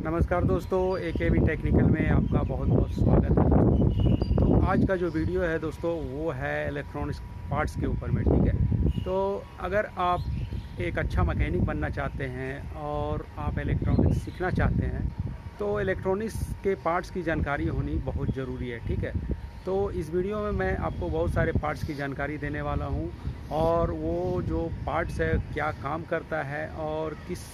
नमस्कार दोस्तों, AKB technical में आपका बहुत बहुत स्वागत है। तो आज का जो वीडियो है दोस्तों वो है इलेक्ट्रॉनिक्स पार्ट्स के ऊपर में। ठीक है, तो अगर आप एक अच्छा मैकेनिक बनना चाहते हैं और आप इलेक्ट्रॉनिक्स सीखना चाहते हैं तो इलेक्ट्रॉनिक्स के पार्ट्स की जानकारी होनी बहुत ज़रूरी है। ठीक है, तो इस वीडियो में मैं आपको बहुत सारे पार्ट्स की जानकारी देने वाला हूँ और वो जो पार्ट्स है क्या काम करता है और किस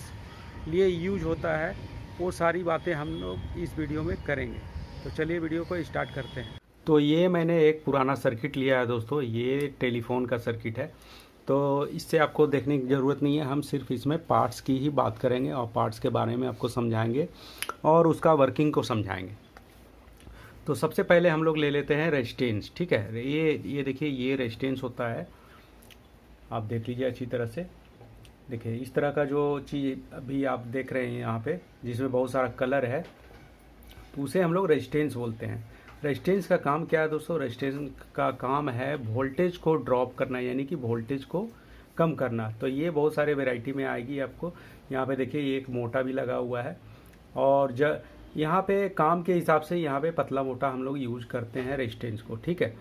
लिए यूज होता है, वो सारी बातें हम लोग इस वीडियो में करेंगे। तो चलिए वीडियो को स्टार्ट करते हैं। तो ये मैंने एक पुराना सर्किट लिया है दोस्तों, ये टेलीफोन का सर्किट है। तो इससे आपको देखने की ज़रूरत नहीं है, हम सिर्फ इसमें पार्ट्स की ही बात करेंगे और पार्ट्स के बारे में आपको समझाएंगे और उसका वर्किंग को समझाएंगे। तो सबसे पहले हम लोग ले लेते हैं रेजिस्टेंस। ठीक है, ये देखिए, ये रेजिस्टेंस होता है, आप देख लीजिए अच्छी तरह से। देखिए इस तरह का जो चीज़ अभी आप देख रहे हैं यहाँ पे, जिसमें बहुत सारा कलर है, तो उसे हम लोग रेजिस्टेंस बोलते हैं। रेजिस्टेंस का काम क्या है दोस्तों? रेजिस्टेंस का काम है वोल्टेज को ड्रॉप करना, यानी कि वोल्टेज को कम करना। तो ये बहुत सारे वैरायटी में आएगी आपको। यहाँ पे देखिए, ये एक मोटा भी लगा हुआ है और यहाँ पे काम के हिसाब से यहाँ पे पतला मोटा हम लोग यूज करते हैं रेजिस्टेंस को। ठीक है,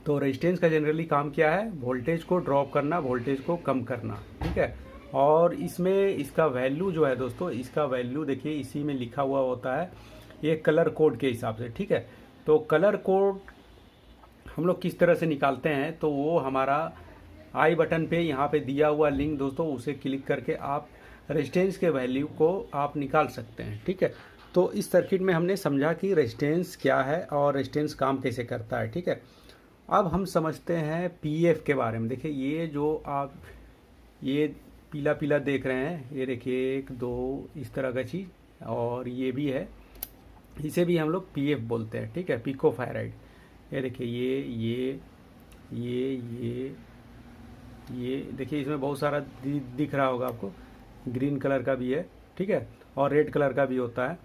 तो रेजिस्टेंस का जनरली काम क्या है? वोल्टेज को ड्रॉप करना, वोल्टेज को कम करना। ठीक है, और इसमें इसका वैल्यू जो है दोस्तों, इसका वैल्यू देखिए इसी में लिखा हुआ होता है, ये कलर कोड के हिसाब से। ठीक है, तो कलर कोड हम लोग किस तरह से निकालते हैं, तो वो हमारा आई बटन पे यहाँ पे दिया हुआ लिंक दोस्तों, उसे क्लिक करके आप रेजिस्टेंस के वैल्यू को आप निकाल सकते हैं। ठीक है, तो इस सर्किट में हमने समझा कि रेजिस्टेंस क्या है और रेजिस्टेंस काम कैसे करता है। ठीक है, अब हम समझते हैं पीएफ के बारे में। देखिए ये जो आप ये पीला पीला देख रहे हैं, ये देखिए एक दो इस तरह का चीज़, और ये भी है, इसे भी हम लोग पीएफ बोलते हैं। ठीक है, पिको फेराइड। ये देखिए ये ये देखिए, इसमें बहुत सारा दिख रहा होगा आपको, ग्रीन कलर का भी है। ठीक है, और रेड कलर का भी होता है।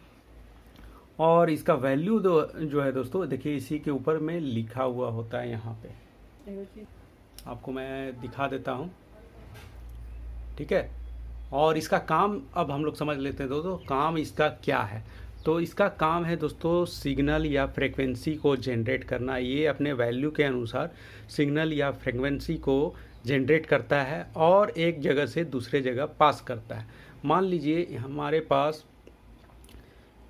और इसका वैल्यू जो है दोस्तों, देखिए इसी के ऊपर में लिखा हुआ होता है। यहाँ पे आपको मैं दिखा देता हूँ। ठीक है, और इसका काम अब हम लोग समझ लेते हैं दोस्तों, काम इसका क्या है। तो इसका काम है दोस्तों सिग्नल या फ्रेक्वेंसी को जनरेट करना। ये अपने वैल्यू के अनुसार सिग्नल या फ्रेक्वेंसी को जनरेट करता है और एक जगह से दूसरे जगह पास करता है। मान लीजिए हमारे पास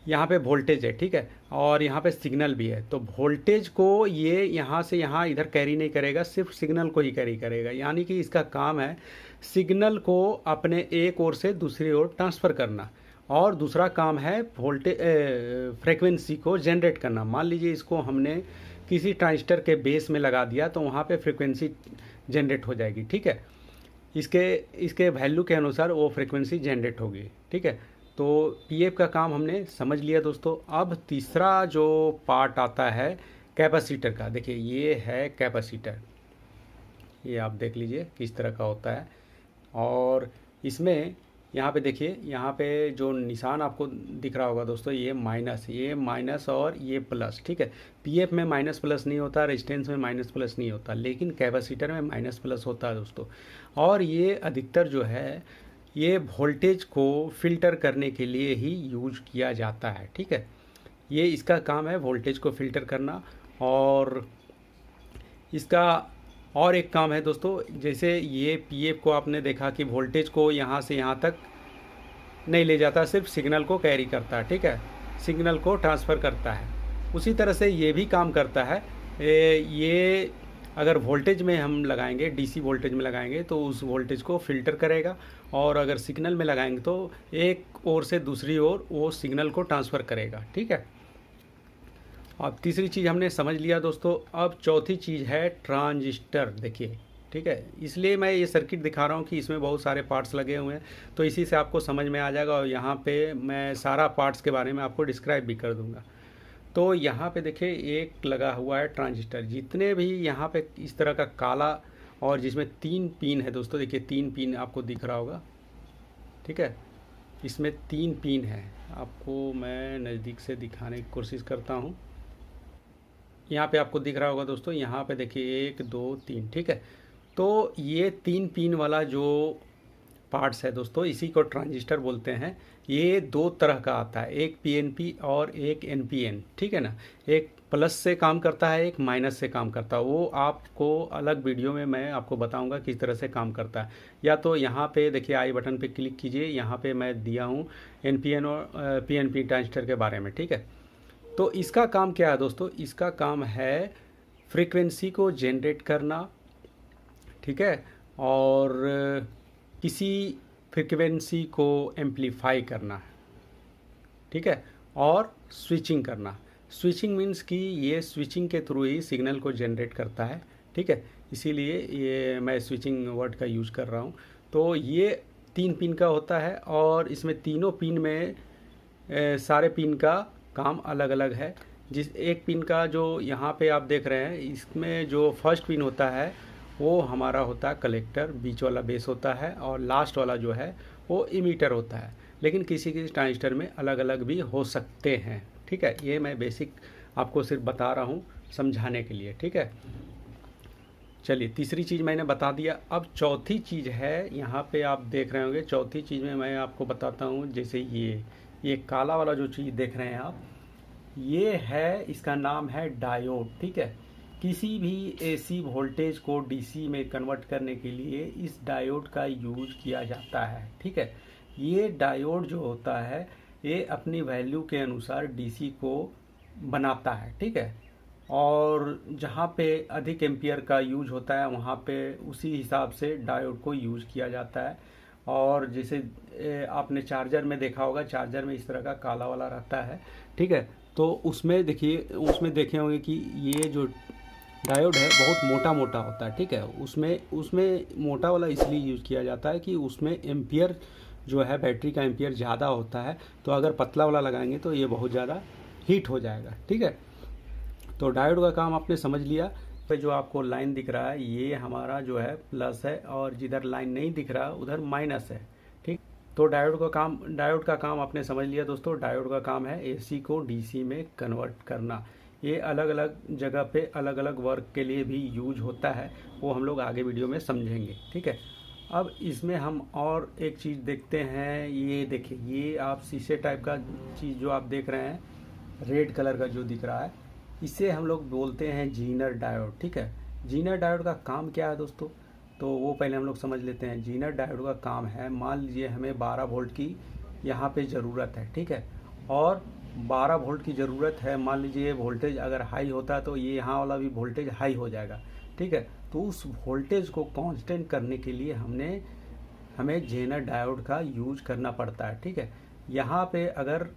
यहाँ पे वोल्टेज है, ठीक है, और यहाँ पे सिग्नल भी है। तो वोल्टेज को ये यहाँ से यहाँ इधर कैरी नहीं करेगा, सिर्फ सिग्नल को ही कैरी करेगा। यानी कि इसका काम है सिग्नल को अपने एक ओर से दूसरी ओर ट्रांसफ़र करना, और दूसरा काम है वोल्टेज फ्रेक्वेंसी को जनरेट करना। मान लीजिए इसको हमने किसी ट्रांजिस्टर के बेस में लगा दिया, तो वहाँ पे फ्रिक्वेंसी जनरेट हो जाएगी। ठीक है, इसके वैल्यू के अनुसार वो फ्रिक्वेंसी जनरेट होगी। ठीक है, तो पीएफ का काम हमने समझ लिया दोस्तों। अब तीसरा जो पार्ट आता है कैपेसिटर का। देखिए ये है कैपेसिटर, ये आप देख लीजिए किस तरह का होता है। और इसमें यहाँ पे देखिए, यहाँ पे जो निशान आपको दिख रहा होगा दोस्तों, ये माइनस और ये प्लस। ठीक है, पीएफ में माइनस प्लस नहीं होता, रेजिस्टेंस में माइनस प्लस नहीं होता, लेकिन कैपेसिटर में माइनस प्लस होता है दोस्तों। और ये अधिकतर जो है ये वोल्टेज को फिल्टर करने के लिए ही यूज किया जाता है। ठीक है, ये इसका काम है वोल्टेज को फिल्टर करना। और इसका और एक काम है दोस्तों, जैसे ये पीएफ को आपने देखा कि वोल्टेज को यहाँ से यहाँ तक नहीं ले जाता, सिर्फ सिग्नल को कैरी करता है। ठीक है, सिग्नल को ट्रांसफ़र करता है। उसी तरह से ये भी काम करता है। ये अगर वोल्टेज में हम लगाएंगे, डीसी वोल्टेज में लगाएंगे, तो उस वोल्टेज को फिल्टर करेगा, और अगर सिग्नल में लगाएंगे तो एक ओर से दूसरी ओर वो सिग्नल को ट्रांसफ़र करेगा। ठीक है, अब तीसरी चीज़ हमने समझ लिया दोस्तों। अब चौथी चीज़ है ट्रांजिस्टर। देखिए, ठीक है, इसलिए मैं ये सर्किट दिखा रहा हूँ कि इसमें बहुत सारे पार्ट्स लगे हुए हैं, तो इसी से आपको समझ में आ जाएगा। और यहाँ पे मैं सारा पार्ट्स के बारे में आपको डिस्क्राइब भी कर दूँगा। तो यहाँ पे देखिए एक लगा हुआ है ट्रांजिस्टर। जितने भी यहाँ पे इस तरह का काला, और जिसमें 3 पिन है दोस्तों, देखिए 3 पिन आपको दिख रहा होगा। ठीक है, इसमें 3 पिन है, आपको मैं नज़दीक से दिखाने की कोशिश करता हूँ। यहाँ पे आपको दिख रहा होगा दोस्तों, यहाँ पे देखिए 1 2 3। ठीक है, तो ये 3 पिन वाला जो पार्ट्स है दोस्तों, इसी को ट्रांजिस्टर बोलते हैं। ये दो तरह का आता है, एक पीएनपी और एक एनपीएन, ठीक है ना। एक प्लस से काम करता है, एक माइनस से काम करता है। वो आपको अलग वीडियो में मैं आपको बताऊंगा किस तरह से काम करता है। या तो यहाँ पे देखिए आई बटन पे क्लिक कीजिए, यहाँ पे मैं दिया हूँ एनपीएन और पीएनपी ट्रांजिस्टर के बारे में, ठीक है। तो इसका काम क्या है दोस्तों, इसका काम है फ्रीक्वेंसी को जनरेट करना, ठीक है, और किसी फ्रीक्वेंसी को एम्पलीफाई करना, ठीक है, और स्विचिंग करना। स्विचिंग मीन्स कि ये स्विचिंग के थ्रू ही सिग्नल को जनरेट करता है, ठीक है, इसीलिए ये मैं स्विचिंग वर्ड का यूज़ कर रहा हूँ। तो ये 3 पिन का होता है और इसमें तीनों पिन में सारे पिन का काम अलग अलग है। जिस एक पिन का जो यहाँ पे आप देख रहे हैं, इसमें जो फर्स्ट पिन होता है वो हमारा होता है कलेक्टर, बीच वाला बेस होता है, और लास्ट वाला जो है वो इमीटर होता है। लेकिन किसी किसी ट्रांजिस्टर में अलग अलग भी हो सकते हैं, ठीक है। ये मैं बेसिक आपको सिर्फ बता रहा हूँ समझाने के लिए, ठीक है। चलिए, तीसरी चीज़ मैंने बता दिया। अब चौथी चीज़ है, यहाँ पे आप देख रहे होंगे, चौथी चीज़ में मैं आपको बताता हूँ। जैसे ये काला वाला जो चीज़ देख रहे हैं आप, ये है, इसका नाम है डायोड, ठीक है। किसी भी एसी वोल्टेज को डीसी में कन्वर्ट करने के लिए इस डायोड का यूज किया जाता है, ठीक है। ये डायोड जो होता है ये अपनी वैल्यू के अनुसार डीसी को बनाता है, ठीक है। और जहाँ पे अधिक एम्पियर का यूज होता है वहाँ पे उसी हिसाब से डायोड को यूज किया जाता है। और जैसे आपने चार्जर में देखा होगा, चार्जर में इस तरह का काला वाला रहता है, ठीक है। तो उसमें देखिए, उसमें देखे होंगे कि ये जो डायोड है बहुत मोटा मोटा होता है, ठीक है। उसमें मोटा वाला इसलिए यूज़ किया जाता है कि उसमें एम्पियर जो है, बैटरी का एम्पियर ज़्यादा होता है। तो अगर पतला वाला लगाएंगे तो ये बहुत ज़्यादा हीट हो जाएगा, ठीक है। तो डायोड का काम आपने समझ लिया। पे जो आपको लाइन दिख रहा है ये हमारा जो है प्लस है, और जिधर लाइन नहीं दिख रहा उधर माइनस है, ठीक। तो डायोड का काम आपने समझ लिया दोस्तों। डायोड का काम है एसी को डीसी में कन्वर्ट करना। ये अलग अलग जगह पे अलग अलग वर्क के लिए भी यूज होता है, वो हम लोग आगे वीडियो में समझेंगे, ठीक है। अब इसमें हम और एक चीज़ देखते हैं। ये देखिए, ये आप शीशे टाइप का चीज़ जो आप देख रहे हैं, रेड कलर का जो दिख रहा है, इसे हम लोग बोलते हैं जीनर डायोड, ठीक है। जीनर डायोड का काम क्या है दोस्तों, तो वो पहले हम लोग समझ लेते हैं। जीनर डायोड का काम है, मान लीजिए हमें 12 वोल्ट की यहाँ पे ज़रूरत है, ठीक है, और 12 वोल्ट की ज़रूरत है। मान लीजिए वोल्टेज अगर हाई होता है तो ये यहाँ वाला भी वोल्टेज हाई हो जाएगा, ठीक है। तो उस वोल्टेज को कांस्टेंट करने के लिए हमें जेनर डायोड का यूज करना पड़ता है, ठीक है। यहाँ पे अगर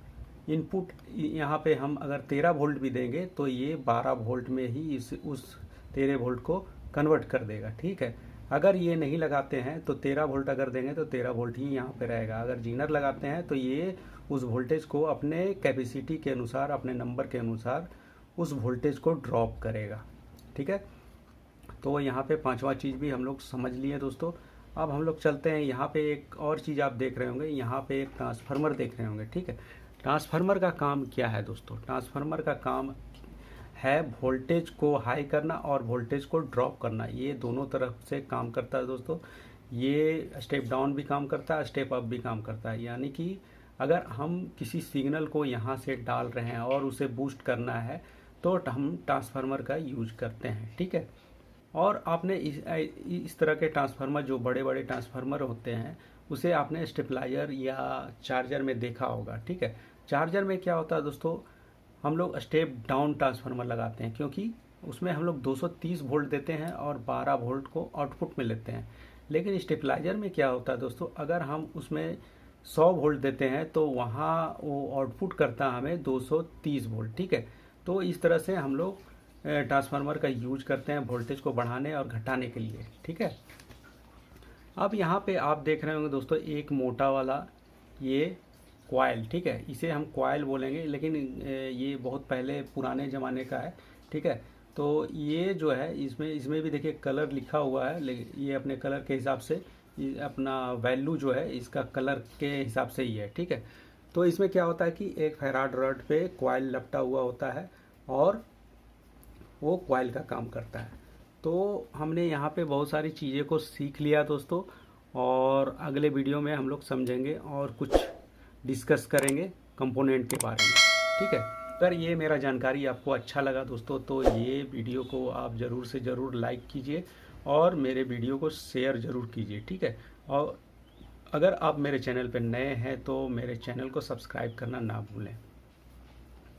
इनपुट, यहाँ पे हम अगर 13 वोल्ट भी देंगे तो ये 12 वोल्ट में ही उस 13 वोल्ट को कन्वर्ट कर देगा, ठीक है। अगर ये नहीं लगाते हैं तो 13 वोल्ट अगर देंगे तो 13 वोल्ट ही यहाँ पे रहेगा। अगर जीनर लगाते हैं तो ये उस वोल्टेज को अपने कैपेसिटी के अनुसार, अपने नंबर के अनुसार उस वोल्टेज को ड्रॉप करेगा, ठीक है। तो यहाँ पे पांचवा चीज़ भी हम लोग समझ लिए दोस्तों। अब हम लोग चलते हैं, यहाँ पे एक और चीज़ आप देख रहे होंगे, यहाँ पे एक ट्रांसफार्मर देख रहे होंगे, ठीक है। ट्रांसफार्मर का काम क्या है दोस्तों, ट्रांसफार्मर का काम है वोल्टेज को हाई करना और वोल्टेज को ड्रॉप करना। ये दोनों तरफ से काम करता है दोस्तों। ये स्टेप डाउन भी काम करता है, स्टेप अप भी काम करता है। यानी कि अगर हम किसी सिग्नल को यहाँ से डाल रहे हैं और उसे बूस्ट करना है तो हम ट्रांसफार्मर का यूज करते हैं, ठीक है। और आपने इस तरह के ट्रांसफार्मर, जो बड़े बड़े ट्रांसफार्मर होते हैं, उसे आपने स्टेबलाइजर या चार्जर में देखा होगा, ठीक है। चार्जर में क्या होता है दोस्तों, हम लोग स्टेप डाउन ट्रांसफार्मर लगाते हैं क्योंकि उसमें हम लोग 230 वोल्ट देते हैं और 12 वोल्ट को आउटपुट में लेते हैं। लेकिन स्टेबलाइजर में क्या होता है दोस्तों, अगर हम उसमें 100 वोल्ट देते हैं तो वहाँ वो आउटपुट करता है हमें 230 वोल्ट, ठीक है। तो इस तरह से हम लोग ट्रांसफार्मर का यूज करते हैं वोल्टेज को बढ़ाने और घटाने के लिए, ठीक है। अब यहाँ पे आप देख रहे होंगे दोस्तों एक मोटा वाला ये कॉइल, ठीक है, इसे हम कॉइल बोलेंगे, लेकिन ये बहुत पहले पुराने ज़माने का है, ठीक है। तो ये जो है इसमें भी देखिए कलर लिखा हुआ है, लेकिन ये अपने कलर के हिसाब से अपना वैल्यू जो है इसका कलर के हिसाब से ही है, ठीक है। तो इसमें क्या होता है कि एक फेराड रॉड पे कॉइल लपटा हुआ होता है और वो कॉइल का काम करता है। तो हमने यहाँ पे बहुत सारी चीज़ें को सीख लिया दोस्तों। और अगले वीडियो में हम लोग समझेंगे और कुछ डिस्कस करेंगे कंपोनेंट के बारे में, ठीक है। अगर ये मेरा जानकारी आपको अच्छा लगा दोस्तों, तो ये वीडियो को आप ज़रूर से ज़रूर लाइक कीजिए और मेरे वीडियो को शेयर ज़रूर कीजिए, ठीक है। और अगर आप मेरे चैनल पर नए हैं तो मेरे चैनल को सब्सक्राइब करना ना भूलें।